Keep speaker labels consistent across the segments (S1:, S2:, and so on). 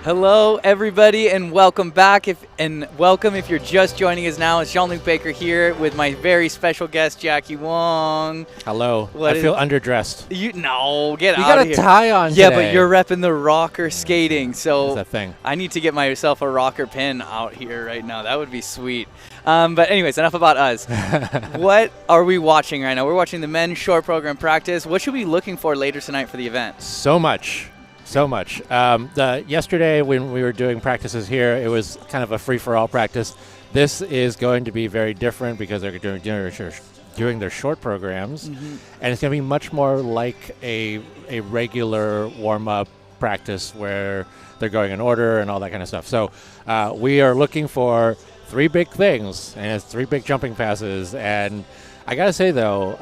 S1: Hello, everybody, and welcome back. If you're just joining us now, it's Jean-Luc Baker here with my very special guest, Jackie Wong.
S2: Hello. I feel underdressed.
S1: Get
S2: You
S1: out
S2: got
S1: of
S2: a
S1: here.
S2: tie on
S1: Yeah,
S2: today.
S1: but you're repping the rocker skating, so
S2: That's a thing.
S1: I need to get myself a rocker pin out here right now. That would be sweet. But anyways, enough about us. What are we watching right now? We're watching the men's short program practice. What should we be looking for later tonight for the event?
S2: So much. Yesterday when we were doing practices here, it was kind of a free-for-all practice. This is going to be very different because they're doing their short programs, and it's going to be much more like a regular warm-up practice where they're going in order and all that kind of stuff. So we are looking for 3 big things, and it's 3 big jumping passes. And I got to say, though,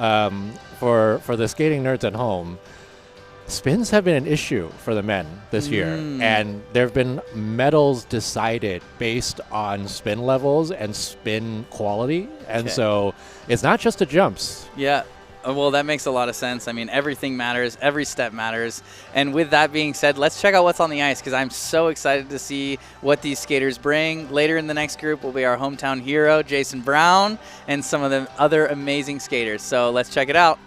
S2: for the skating nerds at home, spins have been an issue for the men this year, and there have been medals decided based on spin levels and spin quality, and so it's not just the jumps.
S1: Yeah. Well, that makes a lot of sense. I mean, everything matters. Every step matters. And with that being said, let's check out what's on the ice because I'm so excited to see what these skaters bring. Later in the next group will be our hometown hero, Jason Brown, and some of the other amazing skaters. So let's check it out.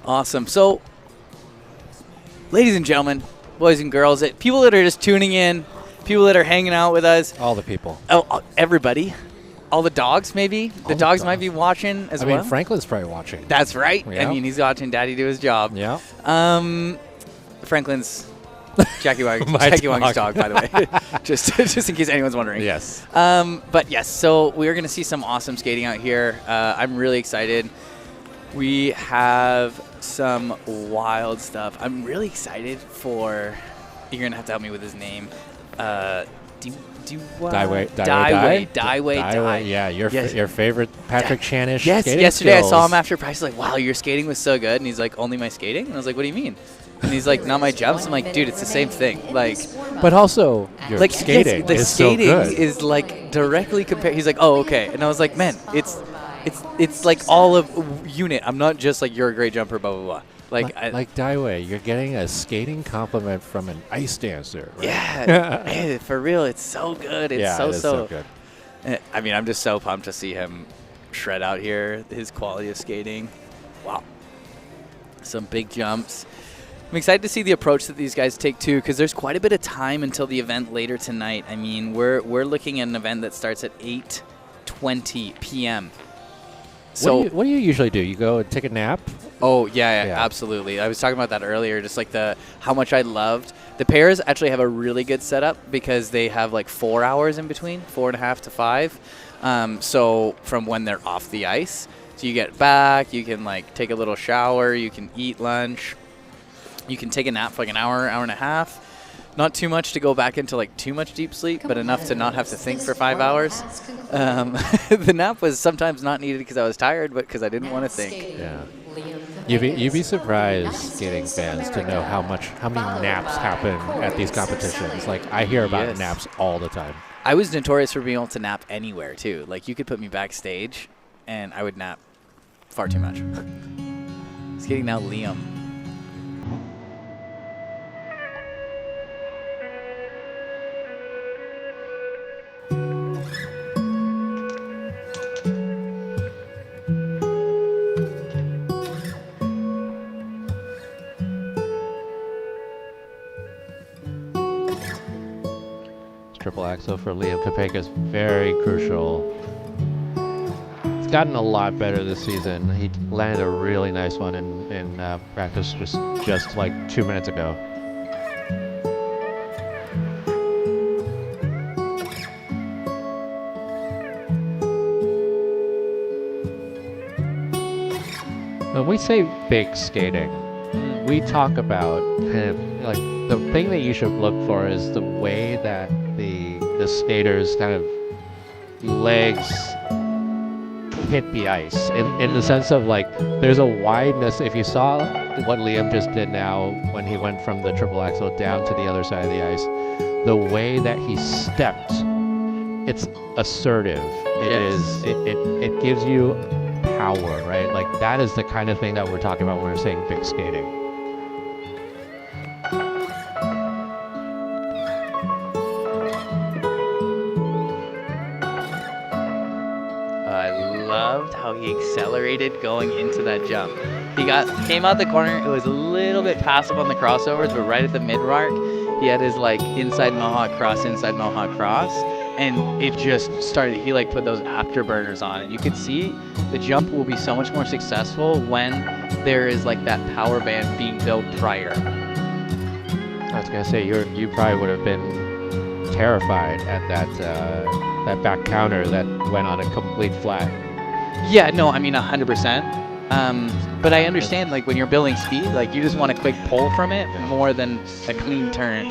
S1: Awesome. So, ladies and gentlemen, boys and girls, people that are just tuning in, people that are hanging out with us.
S2: All the people.
S1: Oh, everybody. All the dogs, maybe. The dogs might be watching as well.
S2: I mean, Franklin's probably watching.
S1: That's right.
S2: Yeah.
S1: I mean, he's watching Daddy do his job.
S2: Yeah.
S1: Franklin's Jackie Wong's dog, by the way, just in case anyone's wondering.
S2: Yes.
S1: But yes, so we're going to see some awesome skating out here. I'm really excited. We have some wild stuff. I'm really excited for. You're going to have to help me with his name.
S2: Daiwei
S1: Dai.
S2: Yeah, your favorite Patrick Chanish.
S1: Yes,
S2: skating
S1: yesterday
S2: skills.
S1: I saw him after practice, like, wow, your skating was so good. And he's like, only my skating? And I was like, what do you mean? And he's like, not my jumps. I'm like, dude, it's the same thing. Like,
S2: but also your
S1: like
S2: skating
S1: yes, the
S2: is
S1: skating
S2: so good.
S1: is like directly compared. He's like, oh, okay. And I was like, man, it's like all of unit. I'm not just like you're a great jumper, blah blah blah. Like
S2: Daiwei, you're getting a skating compliment from an ice dancer. Right?
S1: Yeah, hey, for real, it's so good. It's so
S2: good.
S1: I mean, I'm just so pumped to see him shred out here. His quality of skating, wow, some big jumps. I'm excited to see the approach that these guys take too, because there's quite a bit of time until the event later tonight. I mean, we're looking at an event that starts at 8:20 p.m. So
S2: what do you usually do? You go and take a nap?
S1: Oh, yeah, absolutely. I was talking about that earlier, just like how much I loved. The pairs actually have a really good setup because they have like 4 hours in between, 4.5 to 5. So from when they're off the ice. So you get back, you can like take a little shower, you can eat lunch, you can take a nap for like an hour, hour and a half. Not too much to go back into like too much deep sleep, but enough to not have to think for 5 hours. The nap was sometimes not needed because I was tired, but because I didn't want to think.
S2: Yeah. You'd be surprised, skating fans, to know how many naps happen at these competitions. Like, I hear about naps all the time.
S1: I was notorious for being able to nap anywhere too. Like you could put me backstage, and I would nap far too much. Skating now, Liam.
S2: Triple axel for Liam Kapeikis, very crucial. It's gotten a lot better this season. He landed a really nice one in practice just like 2 minutes ago. When we say big skating, we talk about kind of like the thing that you should look for is the way that the skaters' kind of legs hit the ice in the sense of like there's a wideness. If you saw what Liam just did now when he went from the triple axel down to the other side of the ice, the way that he stepped, it's assertive. It gives you power, right? Like that is the kind of thing that we're talking about when we're saying big skating.
S1: How he accelerated going into that jump. He came out the corner. It was a little bit passive on the crossovers, but right at the mid mark, he had his like inside mohawk cross, and it just started. He like put those afterburners on, and you could see the jump will be so much more successful when there is like that power band being built prior.
S2: I was gonna say you probably would have been terrified at that back counter that went on a complete flat.
S1: Yeah, no, I mean 100%. But I understand, like when you're building speed, like you just want a quick pull from it more than a clean turn.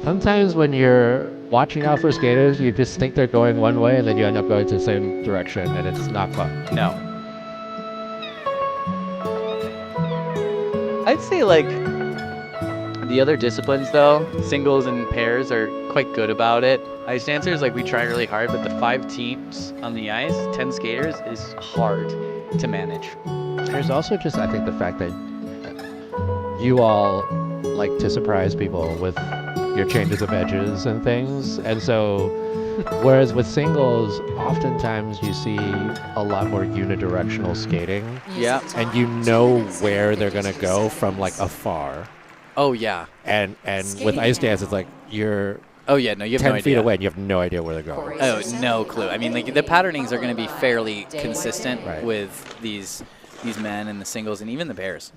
S2: Sometimes when you're watching out for skaters, you just think they're going one way, and then you end up going to the same direction, and it's not fun.
S1: No. I'd say like the other disciplines, though, singles and pairs are quite good about it. Ice dancers, like we try really hard, but the 5 teams on the ice, 10 skaters, is hard to manage.
S2: There's also just, I think, the fact that you all like to surprise people with your changes of edges and things, and so whereas with singles, oftentimes you see a lot more unidirectional skating.
S1: Yeah.
S2: And you know where they're gonna go from like afar.
S1: Oh, yeah.
S2: And with ice dance, it's like you're
S1: you have
S2: 10
S1: no idea.
S2: feet away and you have no idea where they're going.
S1: Oh, no clue. I mean, like the patternings are going to be fairly consistent
S2: right.
S1: with these men and the singles and even the pairs.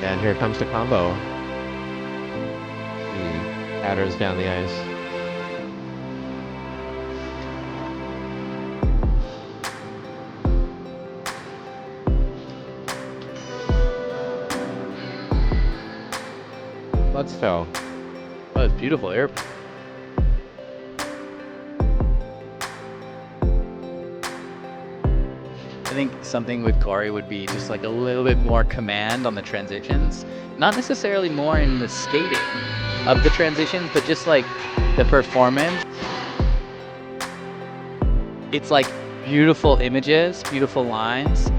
S2: And here comes the combo. He adders down the ice. Let's go.
S1: Oh, it's beautiful air. I think something with Corey would be just like a little bit more command on the transitions. Not necessarily more in the skating of the transitions, but just like the performance. It's like beautiful images, beautiful lines,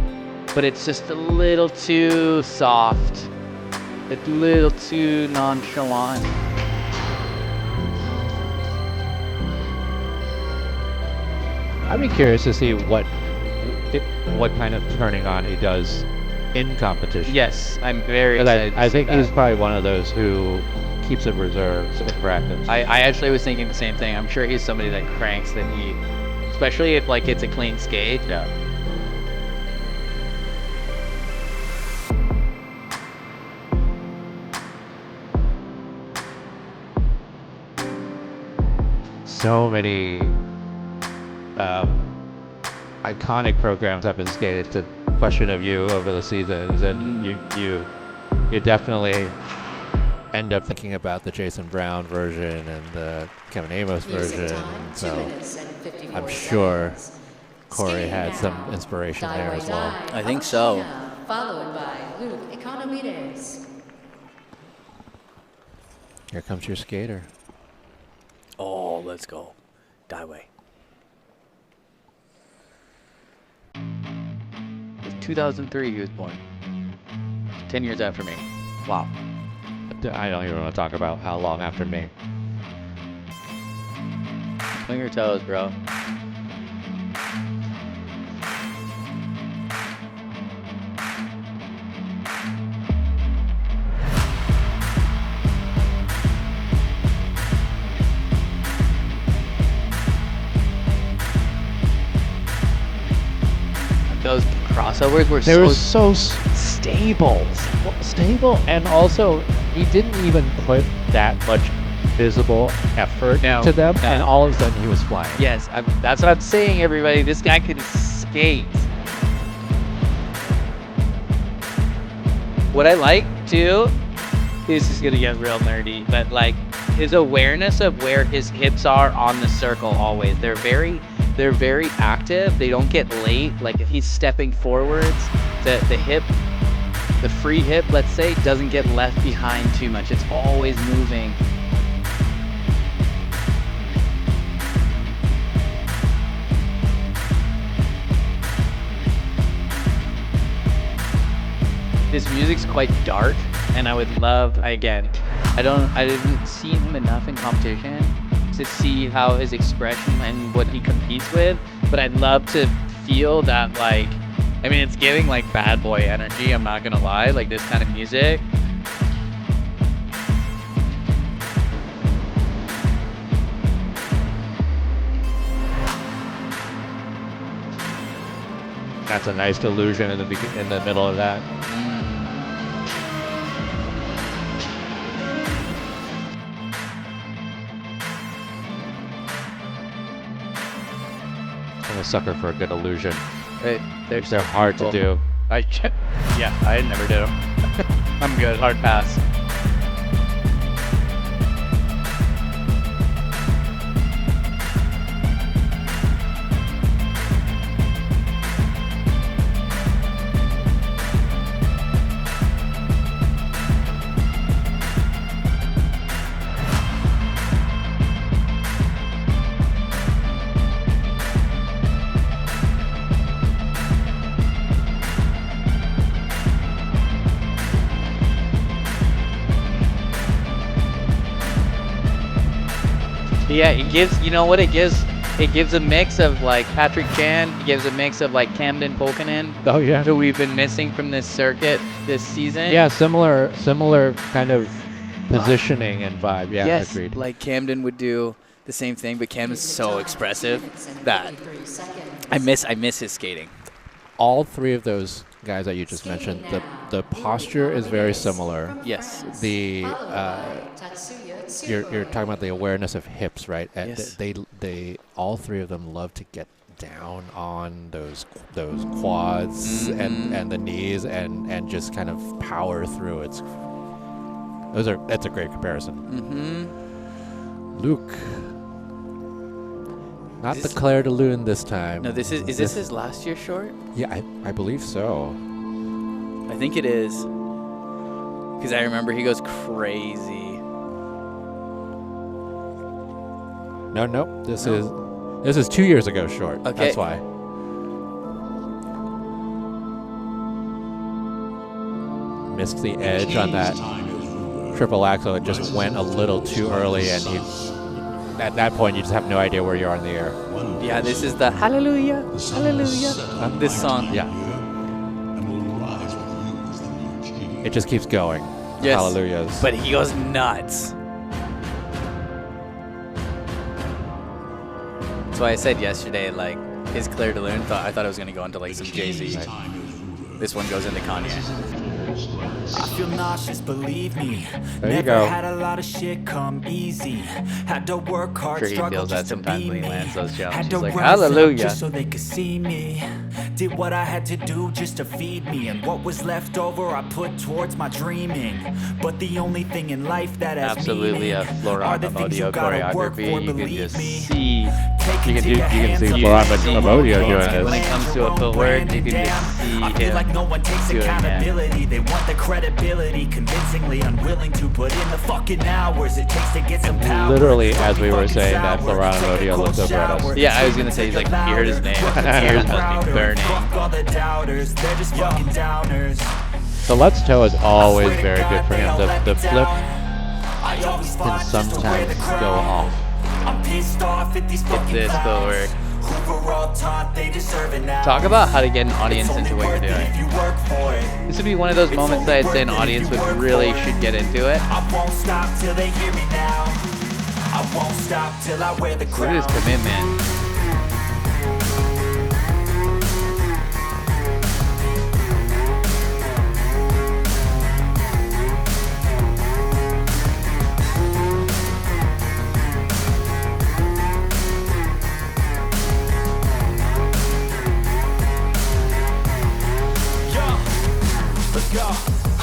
S1: but it's just a little too soft. It's a little too nonchalant.
S2: I'd be curious to see what kind of turning on he does in competition.
S1: Yes, I'm very excited.
S2: I think he's probably one of those who keeps it reserved in practice.
S1: I actually was thinking the same thing. I'm sure he's somebody that cranks that he, especially if like it's a clean skate.
S2: Yeah. So many iconic programs have been skated to Question of You over the seasons, and you definitely end up thinking about the Jason Brown version and the Kevin Aymoz version. So I'm sure Corey had some inspiration there as well.
S1: I think so.
S3: Followed by Luc Economides.
S2: Here comes your skater.
S1: Oh, let's go. Daiwei. 2003 he was born. 10 years after me. Wow.
S2: I don't even want to talk about how long after me.
S1: Swing your toes, bro. Those crossovers were
S2: so stable. Stable, and also he didn't even put that much visible effort to them, and all of a sudden he was flying.
S1: Yes, that's what I'm saying, everybody. This guy can skate. What I like, too, this is going to get real nerdy, but like his awareness of where his hips are on the circle always. They're very active. They don't get late. Like if he's stepping forwards, the hip, the free hip, let's say, doesn't get left behind too much. It's always moving. This music's quite dark, and I would love, again, I didn't see him enough in competition to see how his expression and what he competes with, but I'd love to feel that, like, I mean, it's giving like bad boy energy, I'm not gonna lie, like this kind of music.
S2: That's a nice illusion in the middle of that. I'm a sucker for a good illusion. They're hard to do.
S1: I never did them. I'm good. Hard pass. Yeah, it gives, you know what it gives? It gives a mix of like Patrick Chan, it gives a mix of like Camden Pokanen.
S2: Oh yeah.
S1: Who we've been missing from this circuit this season.
S2: Yeah, similar kind of positioning and vibe. Yeah,
S1: yes,
S2: agreed.
S1: Like Camden would do the same thing, but Camden's so expressive that I miss his skating.
S2: All three of those guys that you just mentioned, the posture is very similar.
S1: Yes.
S2: The you're talking about the awareness of hips, right?
S1: Yes.
S2: They all three of them love to get down on those quads and the knees and just kind of power through. That's a great comparison.
S1: Mm-hmm.
S2: Luc, Not the Claire de Lune this time.
S1: No, this is this his last year short?
S2: Yeah, I believe so.
S1: I think it is. Because I remember he goes crazy.
S2: No. This is 2 years ago short.
S1: Okay.
S2: That's why. Missed the edge on that triple axel. It just went a little too early, and at that point, you just have no idea where you are in the air.
S1: Yeah, this is the Hallelujah, Hallelujah. This song.
S2: Yeah. It just keeps going.
S1: Yes.
S2: Hallelujahs.
S1: But he goes nuts. That's why I said yesterday, like, his Claire de Lune, I thought it was going to go into, like, some Jay-Z. This one goes into Kanye.
S4: I feel nauseous, believe me.
S2: There you
S4: Never
S2: go.
S4: had a lot of shit come easy. Had to work hard,
S1: I'm sure he
S4: struggle
S1: feels that
S4: just to
S1: sometimes
S4: be
S1: when he
S4: me.
S1: lands those jumps.
S4: Had
S1: He's
S4: to
S1: like,
S4: rise up
S1: Hallelujah.
S4: just so they could see me. Did what I had to do just to feed me, and what was left over I put towards my dreaming. But the only thing in life that has
S1: Absolutely
S4: meaning
S1: a
S4: are
S1: Florent
S4: the things you
S1: Amodio
S4: gotta work
S1: choreography.
S4: for,
S1: You can
S4: believe
S1: just
S4: me.
S1: see.
S2: You can see Florent Amodio doing
S1: When
S2: this.
S1: it comes to a footwork, you can just see
S4: I feel like no one takes
S1: doing that.
S4: accountability. They want the credibility, convincingly unwilling to put in the fucking hours it takes to get some power.
S2: Literally, as we were saying that, Florent Amodio looked over at us.
S1: Yeah, I was going to say, he's like, he heard his name. His ears must be burning.
S4: Fuck all the doubters, they're just fucking downers.
S2: The Let's Toe is always very good for him. The flip
S4: I always
S2: can
S4: fought just to wear the
S2: sometimes go
S4: crown.
S2: off.
S4: I'm pissed off at these fucking
S1: this
S4: clowns
S1: footwork.
S4: who were all taught they deserve it now.
S1: Talk about how to get an audience
S4: It's
S1: into
S4: only
S1: what you're
S4: worth it
S1: doing.
S4: if you work for it.
S1: This would be one of those moments that I'd say an audience would really should get into it.
S4: I won't stop till they hear me now. I won't stop till I wear the
S1: Look
S4: crown.
S1: at his commitment.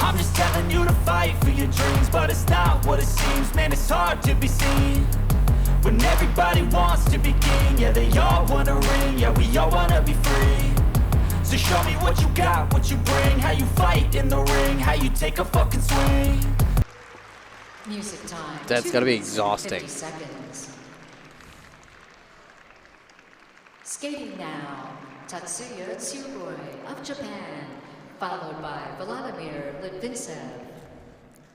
S4: I'm just telling you to fight for your dreams, but it's not what it seems. Man, it's hard to be seen when everybody wants to be king. Yeah, they all wanna ring. Yeah, we all wanna be free. So show me what you got, what you bring, how you fight in the ring, how you take a fucking swing.
S3: Music time.
S1: That's
S3: 2
S1: gotta be
S3: minutes and
S1: exhausting.
S3: 50 seconds. Skating now, Tatsuya Tsuboi of Japan, followed by Vladimir Litvintsev.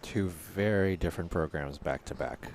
S2: Two very different programs back to back.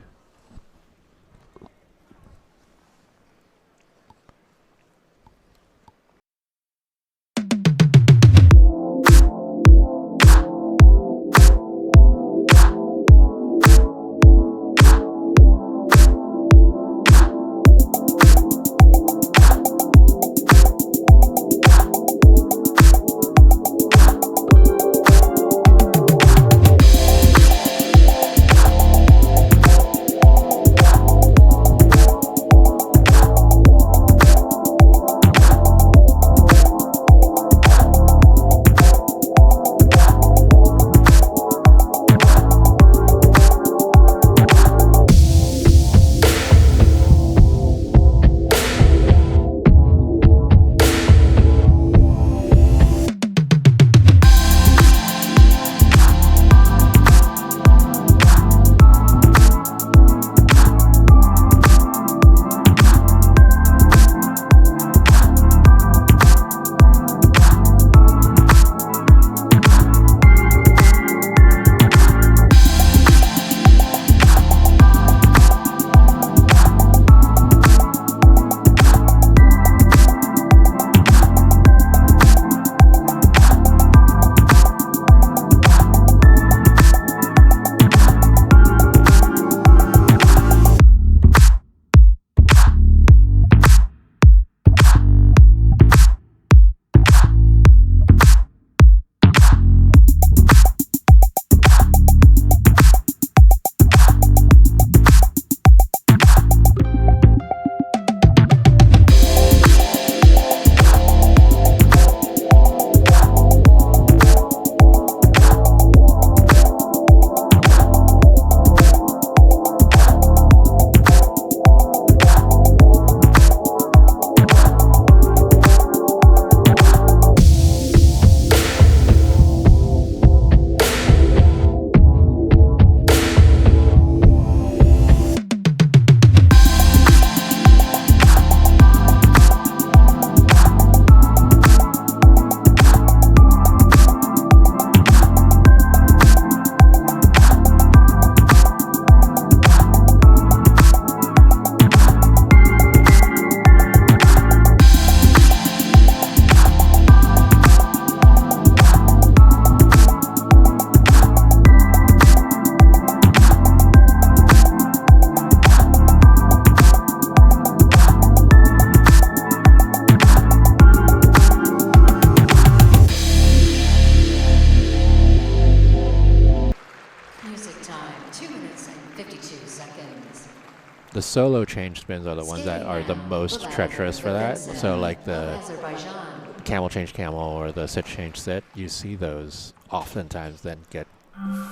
S2: the solo change spins are the ones that
S3: Skating
S2: are the
S3: now,
S2: most
S3: Vladimir
S2: treacherous for that.
S3: Litvintsev
S2: So like
S3: of
S2: the
S3: Azerbaijan.
S2: camel change camel or the sit change sit, you see those oftentimes then get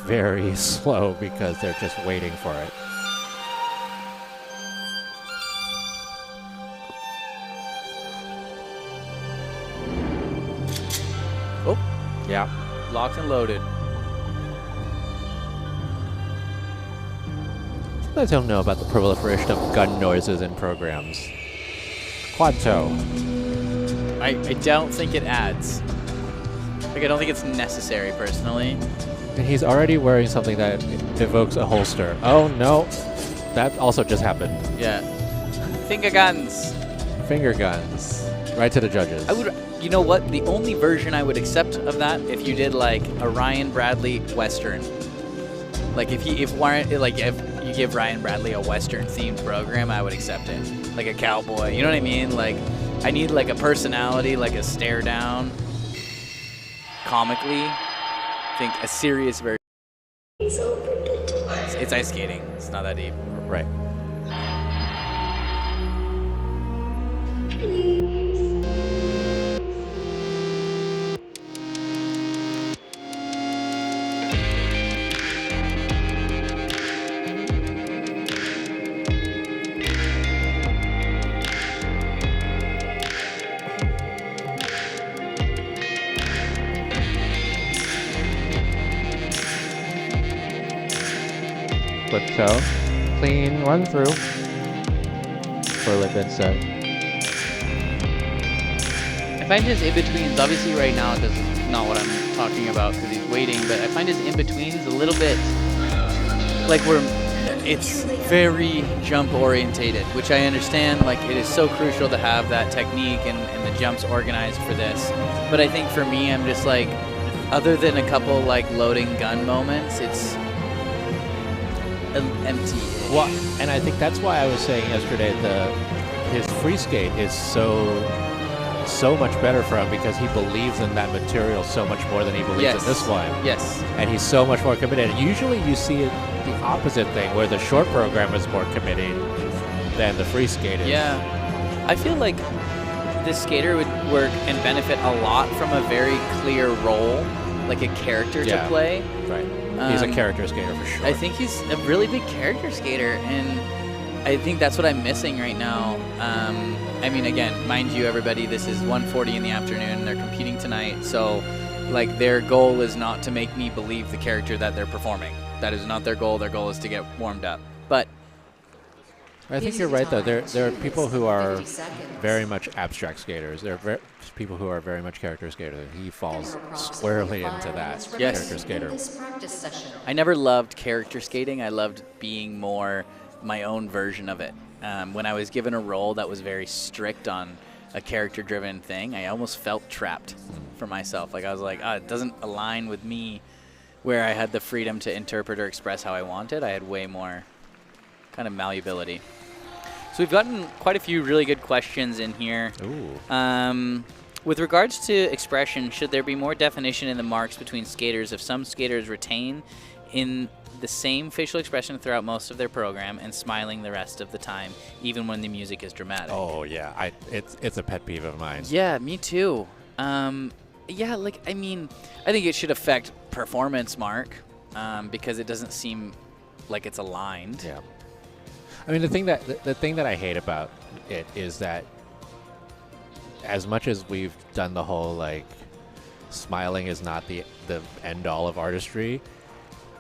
S2: very slow because they're just waiting for it.
S1: Oh,
S2: Yeah.
S1: locked and loaded.
S2: Sometimes I don't know about the proliferation of gun noises in programs. Quad toe.
S1: I don't think it adds. Like, I don't think it's necessary, personally.
S2: And he's already wearing something that evokes a holster. Oh, no. That also just happened.
S1: Yeah. Finger guns.
S2: Finger guns. Right to the judges.
S1: I would, you know what? The only version I would accept of that, if you did like a Ryan Bradley Western. Like if you give Ryan Bradley a Western themed program, I would accept it. Like a cowboy, you know what I mean? Like I need like a personality, like a stare down. Comically, I think a serious version. It's ice skating. It's not that deep.
S2: Right. Flip toe. Clean run through. For Litvintsev.
S1: I find his in-betweens, obviously right now this is not what I'm talking about because he's waiting, but I find his in-betweens a little bit like it's very jump orientated, which I understand, like it is so crucial to have that technique and the jumps organized for this. But I think for me, I'm just like, other than a couple like loading gun moments, it's empty.
S2: Well, and I think that's why I was saying yesterday his free skate is so much better for him because he believes in that material so much more than he believes in this one.
S1: Yes.
S2: And he's so much more committed. Usually you see it the opposite thing where the short program is more committed than the free skate is.
S1: Yeah. I feel like this skater would work and benefit a lot from a very clear role, like a character to play.
S2: Right. He's a character skater for sure.
S1: I think he's a really big character skater, and I think that's what I'm missing right now. I mean, again, mind you, everybody, this is 1:40 in the afternoon. They're competing tonight, so like their goal is not to make me believe the character that they're performing. That is not their goal. Their goal is to get warmed up. But
S2: I think you're right, though. There are people who are very much abstract skaters. There are people who are very much character skaters. He falls squarely into that character skater.
S1: I never loved character skating. I loved being more my own version of it. When I was given a role that was very strict on a character-driven thing, I almost felt trapped for myself. Like I was like, it doesn't align with me, where I had the freedom to interpret or express how I wanted. I had way more kind of malleability. So we've gotten quite a few really good questions in here.
S2: Ooh.
S1: With regards to expression, should there be more definition in the marks between skaters if some skaters retain in the same facial expression throughout most of their program and smiling the rest of the time, even when the music is dramatic?
S2: Oh, yeah. It's a pet peeve of mine.
S1: Yeah, me too. Yeah, like, I mean, I think it should affect performance mark because it doesn't seem like it's aligned.
S2: Yeah. I mean, the thing that I hate about it is that as much as we've done the whole, like, smiling is not the end-all of artistry,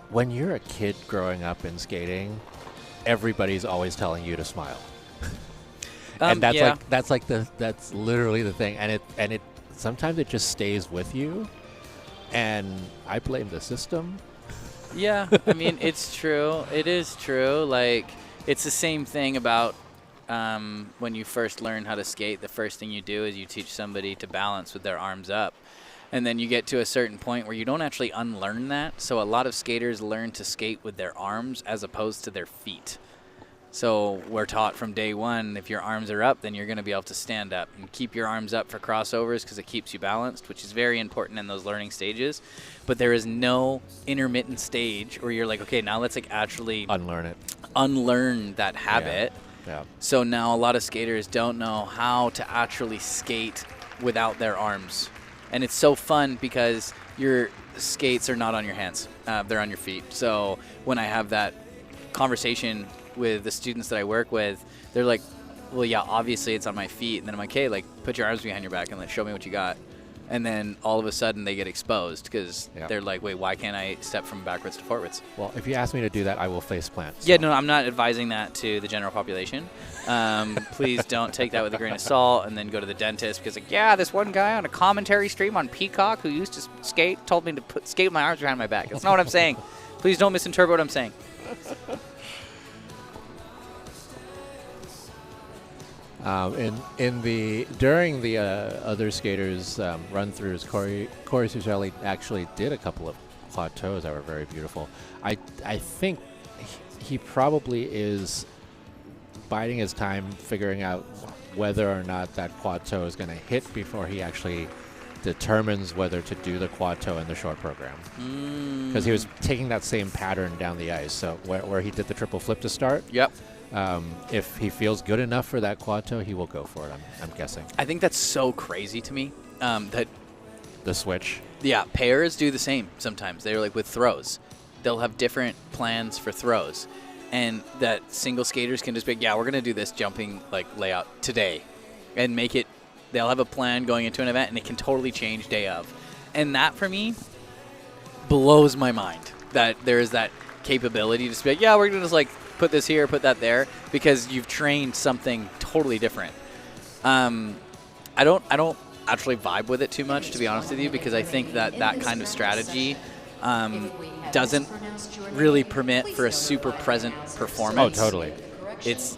S2: when you're a kid growing up in skating, everybody's always telling you to smile. And that's literally the thing. And it sometimes it just stays with you. And I blame the system.
S1: Yeah, I mean, it's true. It is true. Like, it's the same thing about when you first learn how to skate. The first thing you do is you teach somebody to balance with their arms up. And then you get to a certain point where you don't actually unlearn that. So a lot of skaters learn to skate with their arms as opposed to their feet. So we're taught from day one, if your arms are up, then you're going to be able to stand up and keep your arms up for crossovers because it keeps you balanced, which is very important in those learning stages. But there is no intermittent stage where you're like, okay, now let's like actually unlearn that habit.
S2: Yeah.
S1: So now a lot of skaters don't know how to actually skate without their arms. And it's so fun because your skates are not on your hands. They're on your feet. So when I have that conversation with the students that I work with, they're like, well, yeah, obviously it's on my feet. And then I'm like, hey, like, put your arms behind your back and like, show me what you got. And then all of a sudden they get exposed because they're like, wait, why can't I step from backwards to forwards?
S2: Well, if you ask me to do that, I will face plant. So.
S1: Yeah, no, I'm not advising that to the general population. Please don't take that with a grain of salt and then go to the dentist because, like, yeah, this one guy on a commentary stream on Peacock who used to skate told me to skate with my arms behind my back. That's not what I'm saying. Please don't misinterpret what I'm saying.
S2: During the other skaters' run-throughs, Corey Circelli actually did a couple of quad toes that were very beautiful. I think he probably is biding his time, figuring out whether or not that quad toe is going to hit before he actually determines whether to do the quad toe in the short program. Because he was taking that same pattern down the ice. So where he did the triple flip to start.
S1: Yep.
S2: If he feels good enough for that quad toe, he will go for it, I'm guessing.
S1: I think that's so crazy to me. That
S2: the switch.
S1: Yeah, pairs do the same sometimes. They're like with throws. They'll have different plans for throws. And that single skaters can just be like, yeah, we're going to do this jumping like layout today. And make it, they'll have a plan going into an event and it can totally change day of. And that for me blows my mind that there is that capability to just be like, yeah, we're going to just like put this here, put that there, because you've trained something totally different. I don't actually vibe with it too much, to be honest with you, because I think that kind of strategy doesn't really permit for a super present performance.
S2: Oh, totally.
S1: It's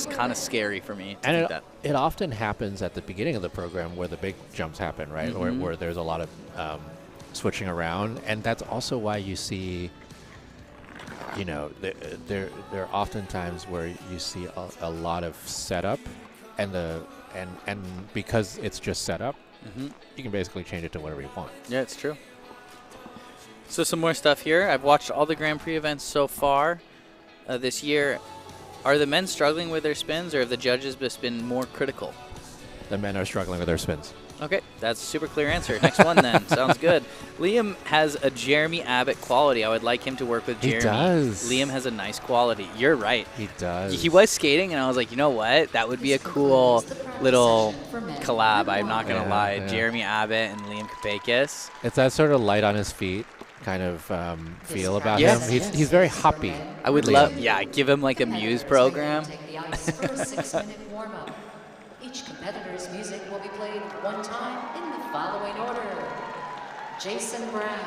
S1: kind of scary for me to
S2: and
S1: think that.
S2: It often happens at the beginning of the program where the big jumps happen, right?
S1: Mm-hmm.
S2: Where there's a lot of switching around, and that's also why you see. You know, there are often times where you see a lot of setup, and because it's just setup, you can basically change it to whatever you want.
S1: Yeah, it's true. So some more stuff here. I've watched all the Grand Prix events so far this year. Are the men struggling with their spins, or have the judges just been more critical?
S2: The men are struggling with their spins.
S1: Okay, that's a super clear answer. Next one then. Sounds good. Liam has a Jeremy Abbott quality. I would like him to work with Jeremy.
S2: He does.
S1: Liam has a nice quality. You're right.
S2: He does.
S1: He was skating, and I was like, you know what? That would be a cool little collab. I'm not going to lie.
S2: Yeah.
S1: Jeremy Abbott and Liam Kapeikis.
S2: It's that sort of light on his feet kind of feel about
S1: Yes.
S2: him. He's very hoppy.
S1: I would love, give him like a Muse program.
S3: Take the ice for a 6-minute warm-up. Each competitor's music will be played one time in the following order: Jason Brown,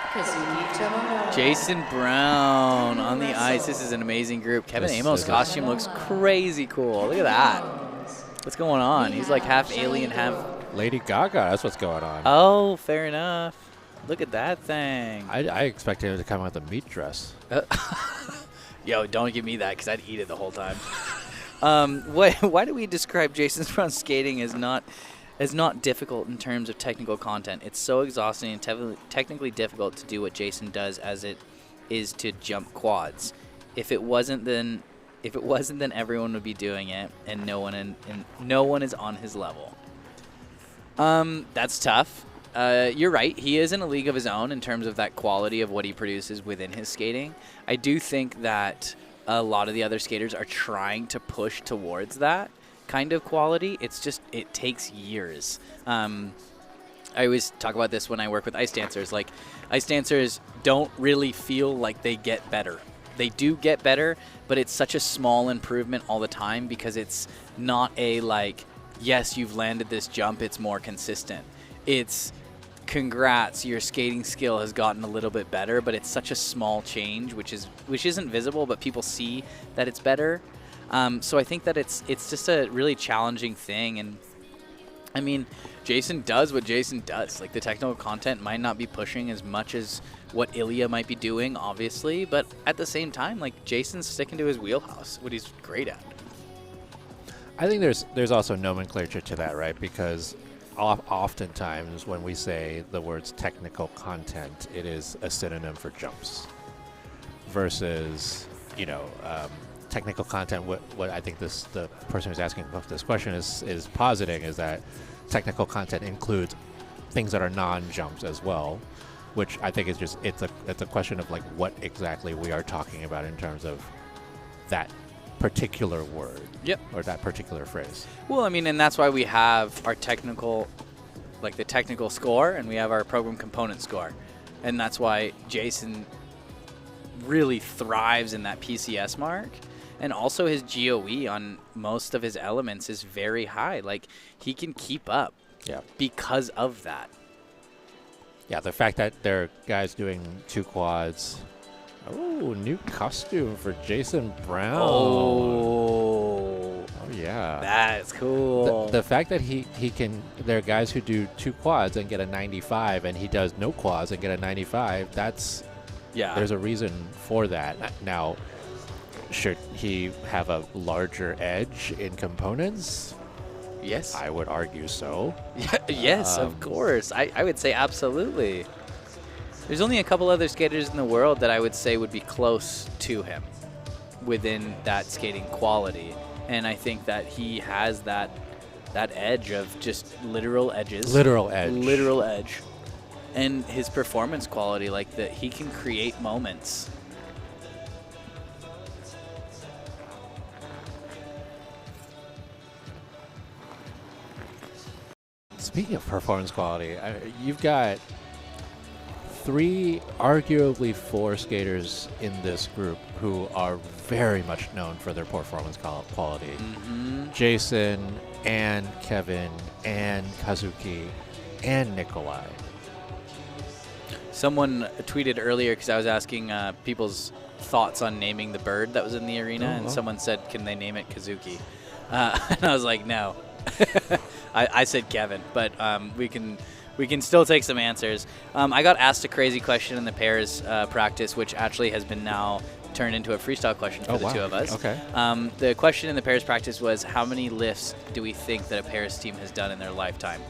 S3: Kazuki Tomono,
S1: Jason Brown on the ice. This is an amazing group. Kevin
S2: This
S1: Aymoz'
S2: is
S1: costume looks crazy cool. Look at that. What's going on? He's like half alien, half...
S2: Lady Gaga, that's what's going on.
S1: Oh, fair enough. Look at that thing.
S2: I expected him to come out with a meat dress.
S1: Yo, don't give me that because I'd eat it the whole time. Why do we describe Jason Brown's skating as not difficult in terms of technical content? It's so exhausting and technically difficult to do what Jason does as it is to jump quads. If it wasn't, then everyone would be doing it, and no one is on his level. That's tough. You're right. He is in a league of his own in terms of that quality of what he produces within his skating. I do think that a lot of the other skaters are trying to push towards that kind of quality. It's just, it takes years. I always talk about this when I work with ice dancers. Like, ice dancers don't really feel like they get better. They do get better, but it's such a small improvement all the time because it's not a like, yes, you've landed this jump, it's more consistent. It's congrats, your skating skill has gotten a little bit better, but it's such a small change, which isn't visible, but people see that it's better. So I think that it's just a really challenging thing, and I mean, Jason does what Jason does. Like, the technical content might not be pushing as much as what Ilya might be doing, obviously, but at the same time, like, Jason's sticking to his wheelhouse, what he's great at.
S2: I think there's also nomenclature to that, right? Because oftentimes when we say the words technical content, it is a synonym for jumps versus, technical content. What I think the person who's asking this question is positing is that technical content includes things that are non-jumps as well, which I think is just it's a question of like what exactly we are talking about in terms of that particular word.
S1: Yep.
S2: Or that particular phrase.
S1: Well, I mean, and that's why we have our technical, like the technical score, and we have our program component score. And that's why Jason really thrives in that PCS mark. And also his GOE on most of his elements is very high. Like, he can keep up because of that.
S2: Yeah, the fact that there are guys doing 2 quads. Oh, new costume for Jason Brown.
S1: Oh
S2: yeah.
S1: That's cool.
S2: The fact that he can, there are guys who do 2 quads and get a 95, and he does no quads and get a 95, there's a reason for that. Now, should he have a larger edge in components?
S1: Yes.
S2: I would argue so.
S1: Yes, of course. I would say absolutely. There's only a couple other skaters in the world that I would say would be close to him within that skating quality. And I think that he has that edge of just literal edges.
S2: Literal edge.
S1: Literal edge. And his performance quality, like that he can create moments.
S2: Speaking of performance quality, you've got 3, arguably 4 skaters in this group who are very much known for their performance quality. Mm-hmm. Jason and Kevin and Kazuki and Nikolaj.
S1: Someone tweeted earlier, because I was asking people's thoughts on naming the bird that was in the arena, and someone said, can they name it Kazuki? And I was like, no. I said Kevin, but we can still take some answers. I got asked a crazy question in the pairs practice, which actually has been now turned into a freestyle question for the 2 of us.
S2: Okay.
S1: The question in the pairs practice was, how many lifts do we think that a pairs team has done in their lifetime?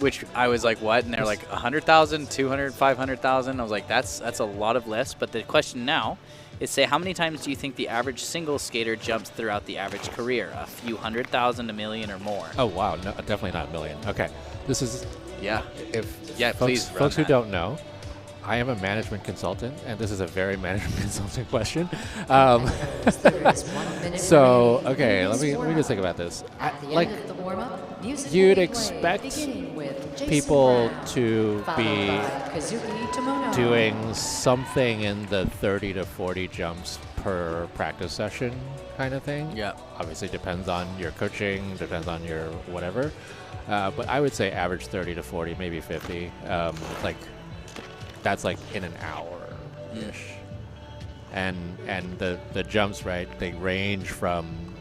S1: Which I was like, what? And they're like 100,000, 200, 500,000. I was like, that's a lot of lifts. But the question now is, say, how many times do you think the average single skater jumps throughout the average career? A few 100,000, a million, or more?
S2: Oh, wow. No, definitely not a million. Okay. This is...
S1: Yeah.
S2: Folks who don't know, I am a management consultant, and this is a very management consulting question. So, okay, let me just think about this. You'd expect people to be doing something in the 30 to 40 jumps per practice session kind of thing.
S1: Yeah.
S2: Obviously depends on your coaching, depends on your whatever. But I would say average 30 to 40, maybe 50. That's like in an hour-ish. And the jumps, right, they range from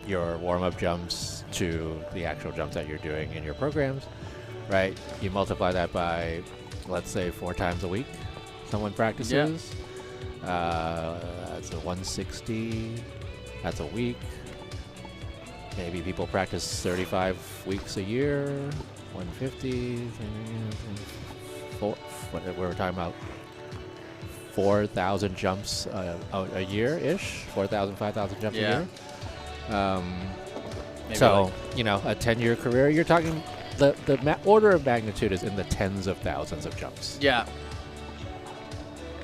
S2: your warm-up jumps to the actual jumps that you're doing in your programs, right? You multiply that by, let's say, 4 times a week someone practices. Yeah. That's a 160. That's a week. Maybe people practice 35 weeks a year, 150. We're talking about 4,000 jumps a year-ish, 4,000, 5,000 jumps a year. So, a 10-year career, you're talking the order of magnitude is in the tens of thousands of jumps.
S1: Yeah.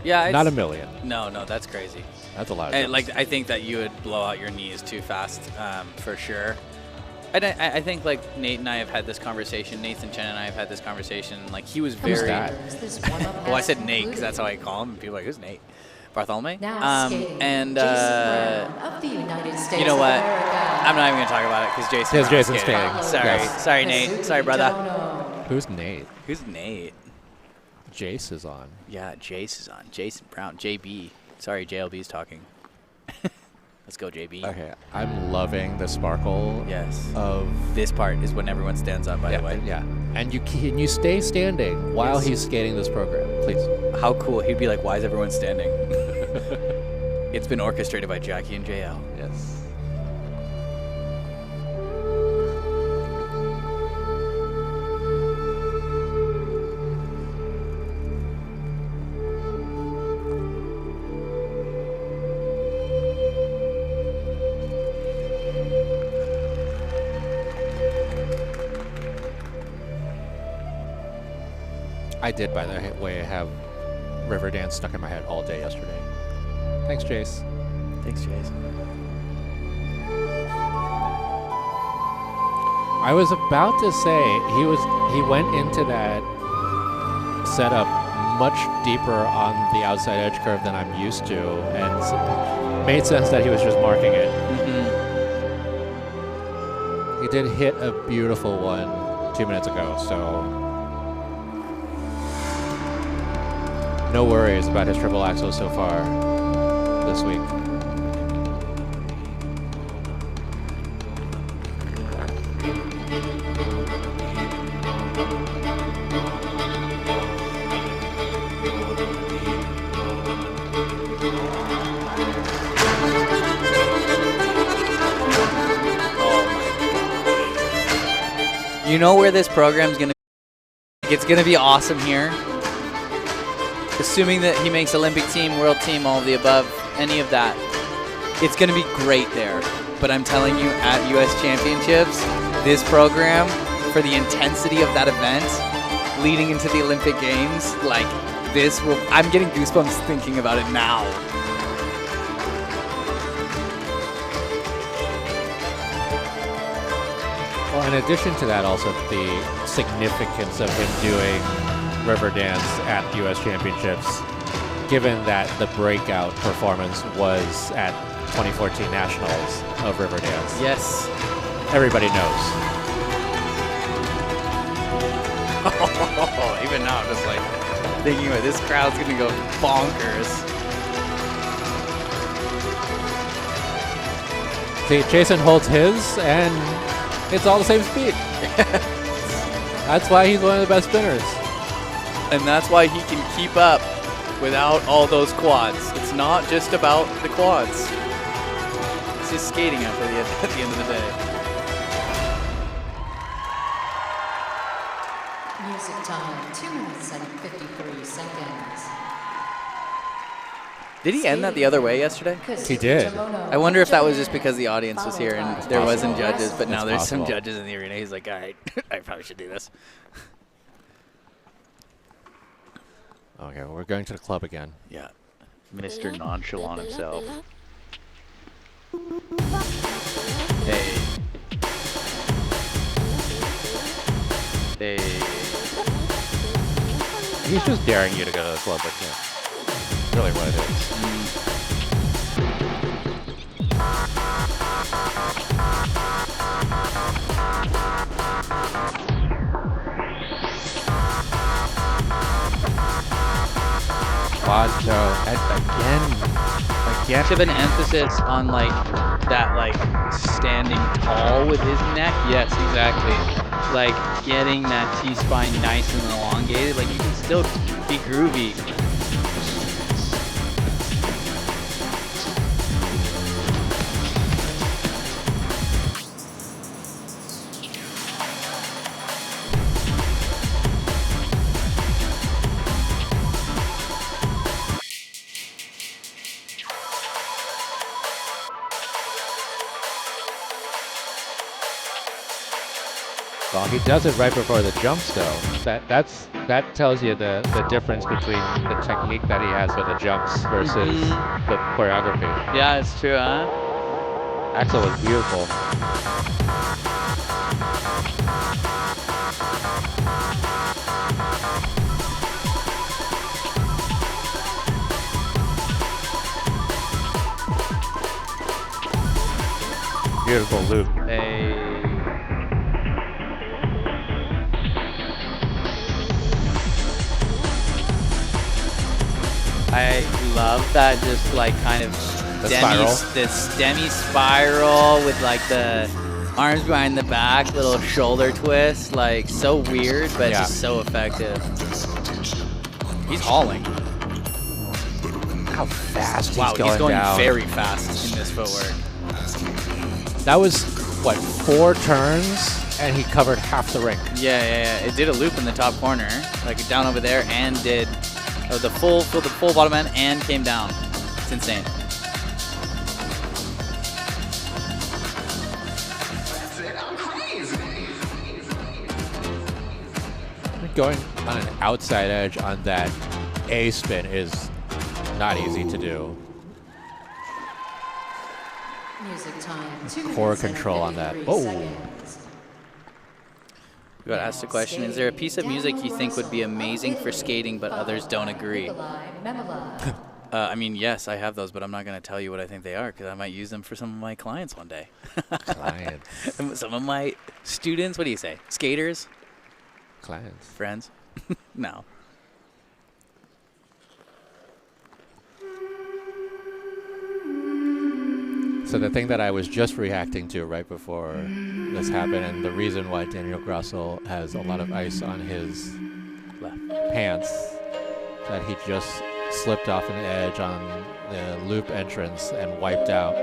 S1: Yeah.
S2: Not a million.
S1: No, that's crazy.
S2: That's a lot of
S1: jumps.
S2: Like,
S1: I think that you would blow out your knees too fast, for sure. I think, like, Nate and I have had this conversation. Nathan Chen and I have had this conversation. Like, he was very...
S2: Who's that?
S1: Well, I said Nate because that's how I call him. And people are like, who's Nate? Bartholomew?
S3: And of the United States,
S1: you know what? I'm not even going to talk about it because
S2: Jason's skating.
S1: Sorry, Nate. Sorry, brother.
S2: Who's Nate?
S1: Who's Nate?
S2: Jace is on.
S1: Yeah, Jace is on. Jason Brown. JB. Sorry, JLB's talking. Let's go, JB.
S2: Okay, I'm loving the sparkle.
S1: Yes.
S2: Of
S1: this part is when everyone stands up. By the way.
S2: Yeah. And you stay standing while he's skating this program, please.
S1: How cool! He'd be like, "Why is everyone standing?" It's been orchestrated by Jackie and JL.
S2: Yes. I did, by the way, have Riverdance stuck in my head all day yesterday. Thanks, Jace.
S1: Thanks, Jace.
S2: I was about to say he went into that setup much deeper on the outside edge curve than I'm used to, and made sense that he was just marking it. He did hit a beautiful one 2 minutes ago, so no worries about his triple axel so far this week.
S1: You know where this program's gonna be? It's gonna be awesome here. Assuming that he makes Olympic team, world team, all of the above, any of that, it's going to be great there. But I'm telling you, at U.S. Championships, this program, for the intensity of that event, leading into the Olympic Games, like, this will... I'm getting goosebumps thinking about it now.
S2: Well, in addition to that, also the significance of him doing Riverdance at U.S. Championships, given that the breakout performance was at 2014 Nationals of Riverdance.
S1: Yes.
S2: Everybody knows.
S1: Even now, I'm just like thinking about this crowd's going to go bonkers.
S2: See, Jason holds his, and it's all the same speed. That's why he's one of the best spinners.
S1: And that's why he can keep up without all those quads. It's not just about the quads. It's his skating at the end of the day.
S3: Music time, 2 minutes and 53 seconds.
S1: Did he end that the other way yesterday?
S2: He did.
S1: I wonder if that was just because the audience was here and there wasn't judges, but now there's
S2: possible.
S1: some judges in the arena. He's like, all right, I probably should do this.
S2: Okay, well, we're going to the club again.
S1: Yeah. Mr. Nonchalant himself. Hey. Hey.
S2: He's just daring you to go to the club, but yeah. Really what it is. Again.
S1: Should have an emphasis on like that, like standing tall with his neck. Yes, exactly. Like getting that T-spine nice and elongated. Like you can still be groovy.
S2: Well, he does it right before the jumps, though. That tells you the difference between the technique that he has with the jumps versus the choreography.
S1: Yeah, it's true, huh?
S2: Axel was beautiful. Beautiful loop.
S1: Hey. I love that just like kind of this demi spiral with like the arms behind the back, little shoulder twist, like so weird, but just so effective. He's hauling.
S2: How fast
S1: wow,
S2: he's going
S1: down. Very fast in this footwork.
S2: That was, what, 4 turns, and he covered half the rink.
S1: Yeah. It did a loop in the top corner, like down over there, and did the full bottom end and came down. It's insane.
S2: Going on an outside edge on that A spin is not easy to do.
S3: Music time.
S2: Core control on that. Oh.
S1: We got asked a question, is there a piece of music you think would be amazing for skating but others don't agree? I mean, yes, I have those, but I'm not going to tell you what I think they are because I might use them for some of my clients one day.
S2: Clients.
S1: Some of my students, what do you say? Skaters?
S2: Clients.
S1: Friends? No.
S2: So the thing that I was just reacting to right before this happened, and the reason why Daniel Grassl has a lot of ice on his
S1: Left
S2: pants, that he just slipped off an edge on the loop entrance and wiped out.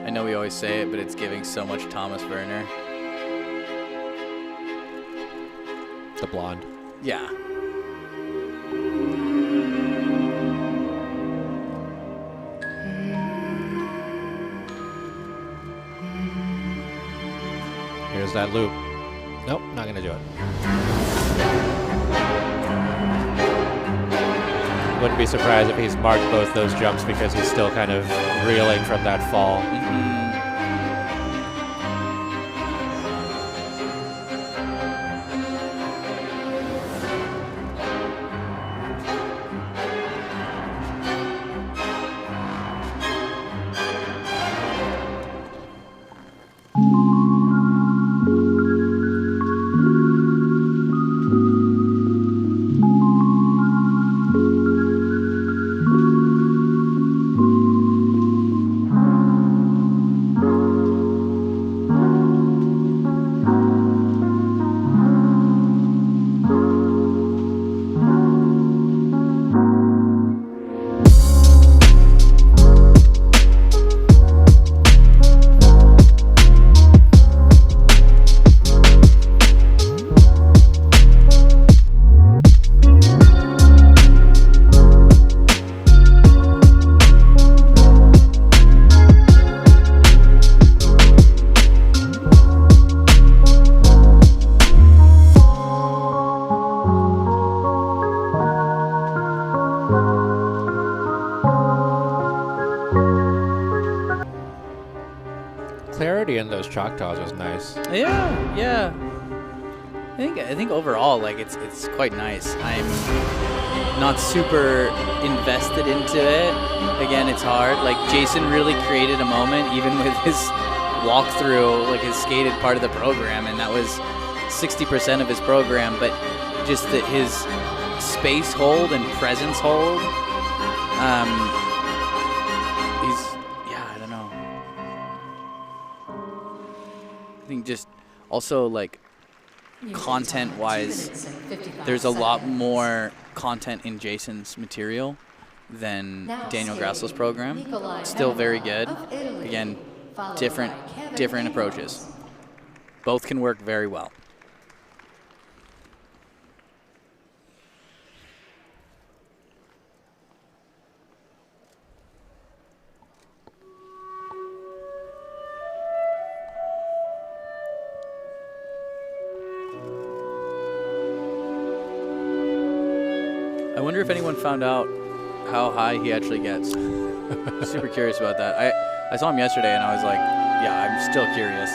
S1: I know we always say it, but it's giving so much Thomas Werner.
S2: The blonde.
S1: Yeah.
S2: Here's that loop. Nope, not going to do it. Wouldn't be surprised if he's marked both those jumps because he's still kind of reeling from that fall. In those Choctaws was nice.
S1: Yeah. I think overall, like it's quite nice. I'm not super invested into it. Again, it's hard. Like Jason really created a moment, even with his walkthrough, like his skated part of the program, and that was 60% of his program. But just his space hold and presence hold. I think just also like content-wise, there's a lot more content in Jason's material than Daniel Grassl's program. Still very good. Again, different approaches. Both can work very well. I wonder if anyone found out how high he actually gets. Super curious about that. I saw him yesterday and I was like, yeah, I'm still curious.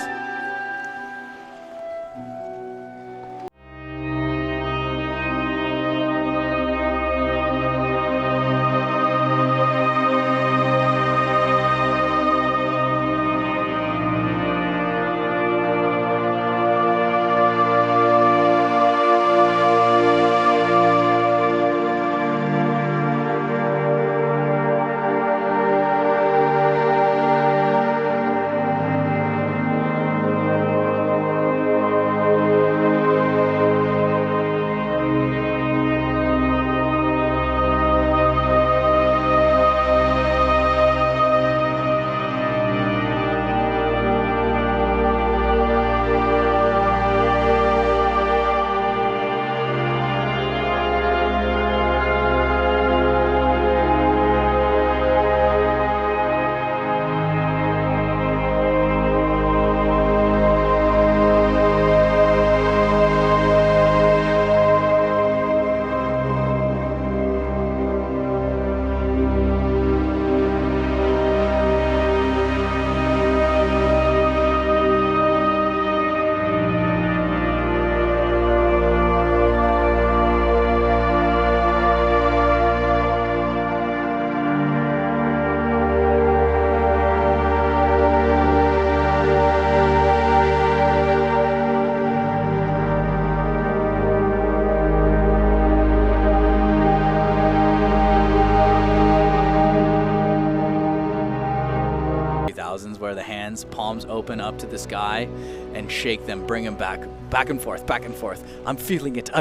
S1: palms open up to the sky and shake them, bring them back and forth, back and forth. I'm feeling it,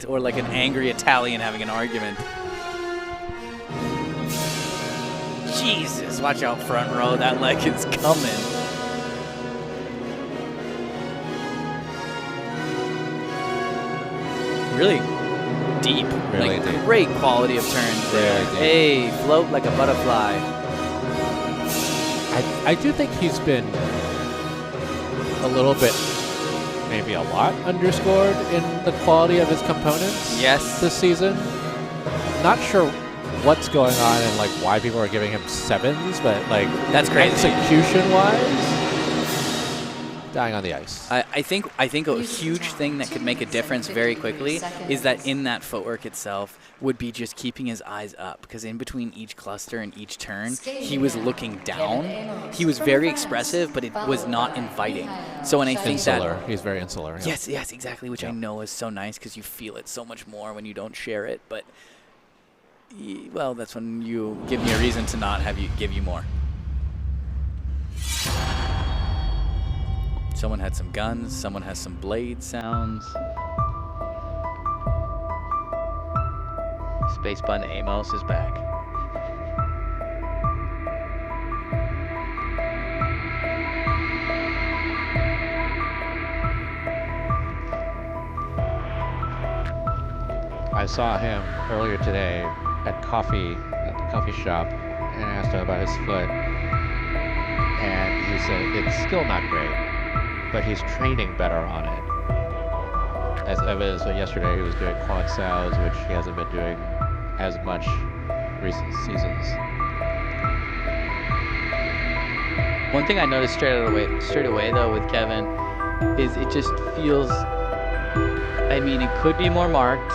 S1: or like an angry Italian having an argument. Jesus, watch out front row, that leg is coming. Really deep,
S2: Really
S1: like
S2: deep.
S1: great quality of turns there.
S2: Really deep.
S1: Hey, float like a butterfly.
S2: I do think he's been a little bit, maybe a lot, underscored in the quality of his components.
S1: Yes.
S2: This season. Not sure what's going on and like why people are giving him 7s, but like
S1: That's crazy.
S2: execution-wise, dying on the ice.
S1: I think a huge thing that could make a difference very quickly is that in that footwork itself would be just keeping his eyes up, because in between each cluster and each turn, he was looking down. He was very expressive, but it was not inviting. So when I think
S2: Insular.
S1: that...
S2: He's very insular. Yeah.
S1: Yes, exactly, which I know is so nice because you feel it so much more when you don't share it, but... Well, that's when you give me a reason to not give you more. Someone had some guns, someone has some blade sounds. Space button Aymoz is back.
S2: I saw him earlier today at the coffee shop, and I asked him about his foot, and he said it's still not great, but he's training better on it. As evidenced by yesterday, he was doing quad sows, which he hasn't been doing as much recent seasons.
S1: One thing I noticed straight away though with Kevin is it just feels, I mean, it could be more marked,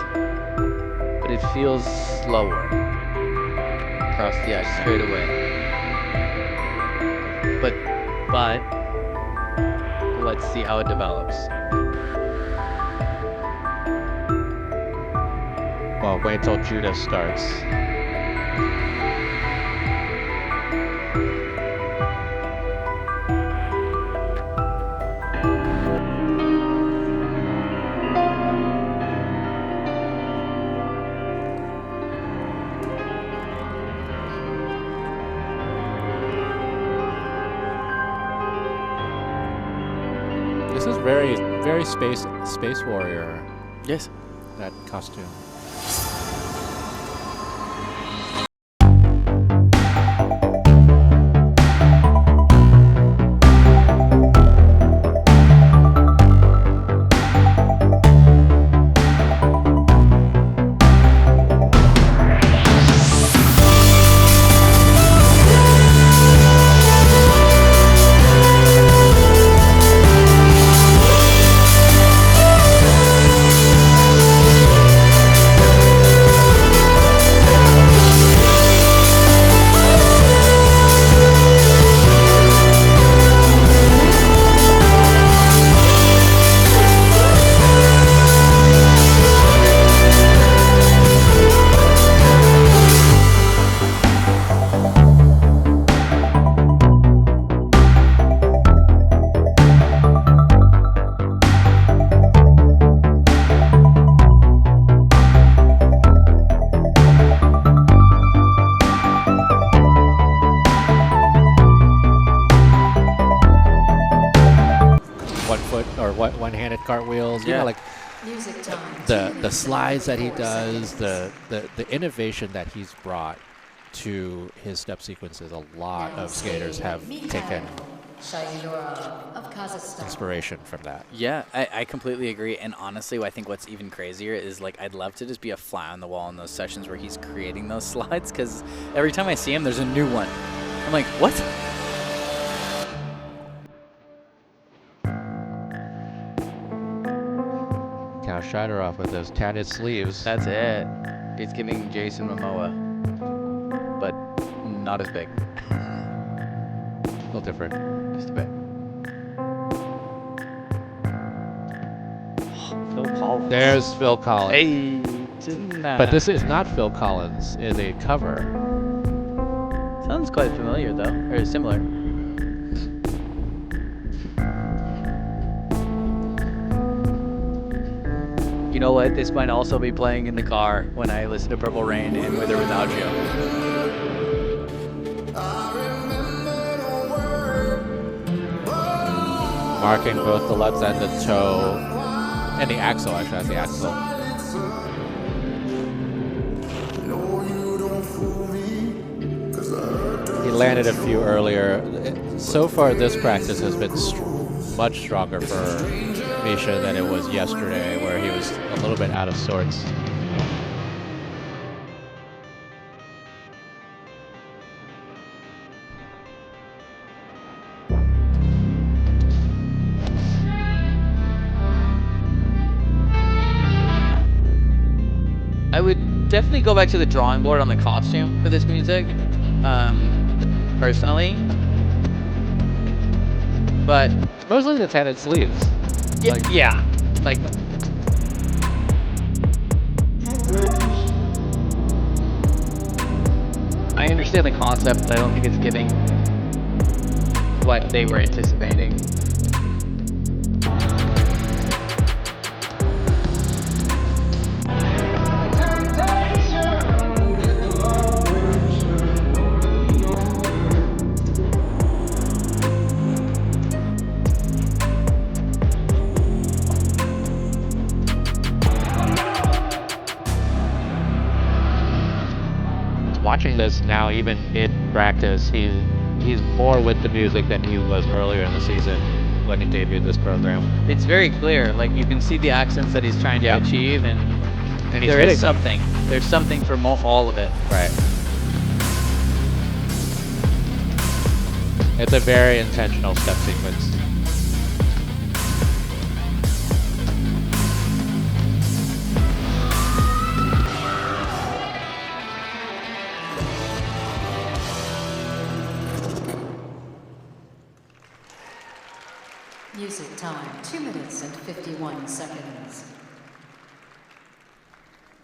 S1: but it feels slower across the ice straight away. But let's see how it develops.
S2: Well, wait till Judah starts. This is very space warrior,
S1: Yes.
S2: that costume. One-handed cartwheels, you know, like
S3: Music time.
S2: the slides that he does, the innovation that he's brought to his step sequences. A lot of skaters have taken
S3: Shaidorov of Kazakhstan.
S2: inspiration from that.
S1: Yeah, I completely agree. And honestly, I think what's even crazier is like I'd love to just be a fly on the wall in those sessions where he's creating those slides, because every time I see him, there's a new one. I'm like, what?
S2: Now Shaidorov with those tatted sleeves.
S1: That's it. He's giving Jason Memola, but not as big.
S2: A little different.
S1: Just a bit. Phil Collins.
S2: There's Phil Collins.
S1: Hey,
S2: But this is not Phil Collins. It's a cover.
S1: sounds quite familiar though, or similar. You know what? This might also be playing in the car when I listen to Purple Rain and With or Without You.
S2: Marking both the lutz and the toe, and the axle, actually, that's the axle. He landed a few earlier. So far, this practice has been much stronger for Misha than it was yesterday, where he was a little bit out of sorts.
S1: I would definitely go back to the drawing board on the costume for this music, personally. But
S2: Mostly the tatted sleeves.
S1: yeah, like I understand the concept, but I don't think it's giving what they were anticipating.
S2: Watching this now, even in practice, he's more with the music than he was earlier in the season when he debuted this program.
S1: It's very clear, like you can see the accents that he's trying to achieve, and
S2: he's
S1: there
S2: hitting
S1: is something. There's something for all of it.
S2: Right. It's a very intentional step sequence.
S3: Music time, 2 minutes and 51 seconds.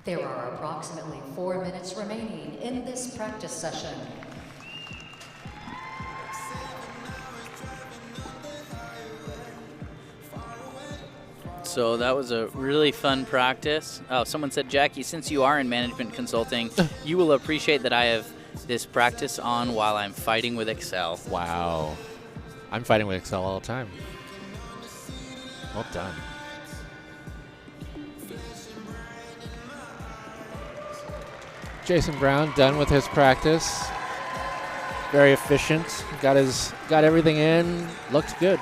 S3: There are approximately 4 minutes remaining in this practice session.
S1: So that was a really fun practice. Oh, someone said, Jackie, since you are in management consulting, you will appreciate that I have this practice on while I'm fighting with Excel.
S2: Wow. I'm fighting with Excel all the time. Well done. Jason Brown done with his practice. Very efficient. Got everything in. Looked good.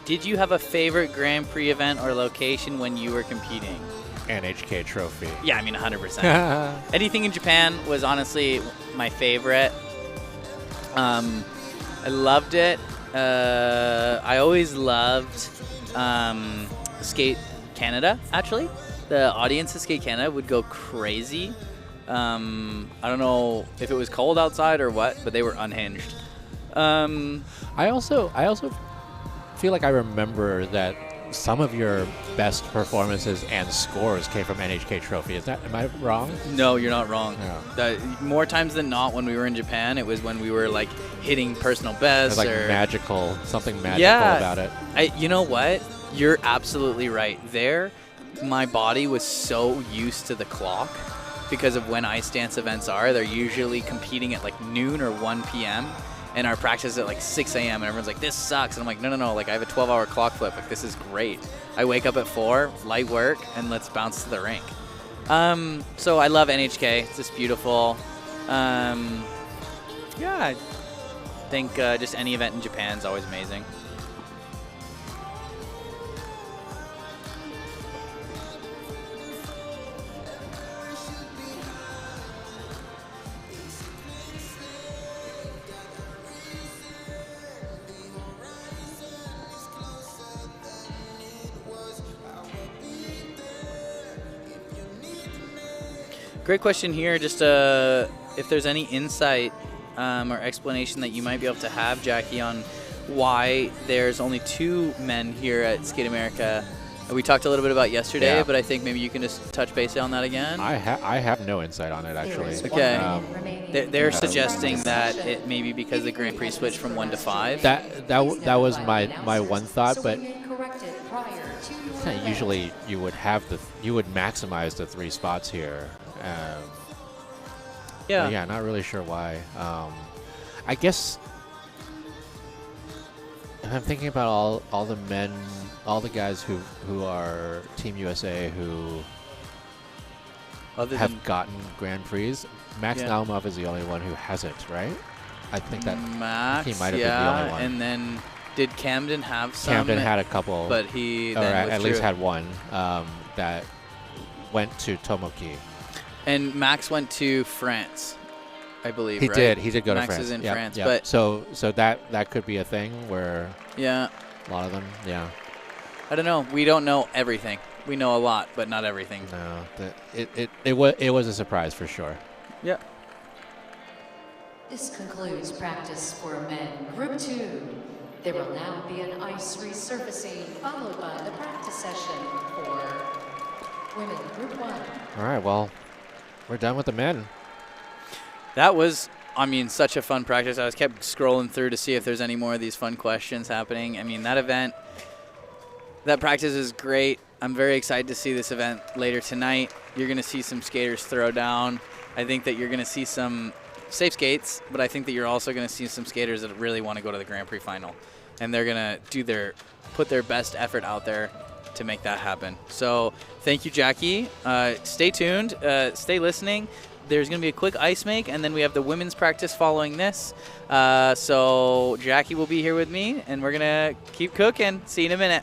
S1: Did you have a favorite Grand Prix event or location when you were competing?
S2: NHK trophy.
S1: Yeah, I mean 100%. Anything in Japan was honestly my favorite. I loved it. I always loved Skate Canada, actually. The audience at Skate Canada would go crazy. I don't know if it was cold outside or what, but they were unhinged.
S2: I also feel like I remember that some of your best performances and scores came from NHK Trophy. Am I wrong?
S1: No, you're not wrong.
S2: Yeah.
S1: More times than not, when we were in Japan, it was when we were like hitting personal bests.
S2: There's like something magical about it.
S1: You know what? You're absolutely right. There, my body was so used to the clock because of when ice dance events are. They're usually competing at like noon or 1 p.m. and our practice at like 6 a.m. and everyone's like, this sucks. And I'm like, no, like I have a 12-hour clock flip. Like this is great. I wake up at 4, light work, and let's bounce to the rink. So I love NHK. It's just beautiful. Yeah, I think just any event in Japan is always amazing. Great question here. Just if there's any insight or explanation that you might be able to have, Jackie, on why there's only 2 men here at Skate America. We talked a little bit about yesterday, but I think maybe you can just touch base on that again.
S2: I have no insight on it, actually.
S1: Okay. They're suggesting that it may be because the Grand Prix switched from 1 to 5.
S2: That was my one thought, but usually you would maximize the 3 spots here. Yeah, not really sure why. I guess if I'm thinking about all the men, all the guys who are Team USA who have gotten Grand Prix, Max Naumov is the only one who hasn't, right? I think that
S1: Max,
S2: he might have been the only one.
S1: And then did Camden have some?
S2: Camden had a couple,
S1: but he
S2: at least had one that went to Tomoki.
S1: And Max went to France, I believe.
S2: He
S1: right?
S2: He did go to France.
S1: Max is in France,
S2: yep.
S1: but
S2: so that could be a thing where a lot of them,
S1: I don't know. We don't know everything. We know a lot, but not everything.
S2: No, it was a surprise for sure.
S1: Yeah.
S3: This concludes practice for men Group 2. There will now be an ice resurfacing, followed by the practice session for women Group 1.
S2: All right, well, we're done with the men.
S1: That was, such a fun practice. I kept scrolling through to see if there's any more of these fun questions happening. That event, that practice is great. I'm very excited to see this event later tonight. You're going to see some skaters throw down. I think that you're going to see some safe skates, but I think that you're also going to see some skaters that really want to go to the Grand Prix final. And they're going to put their best effort out there to make that happen. So thank you, Jackie. Stay tuned. Stay listening. There's going to be a quick ice make, and then we have the women's practice following this. So Jackie will be here with me, and we're going to keep cooking. See you in a minute.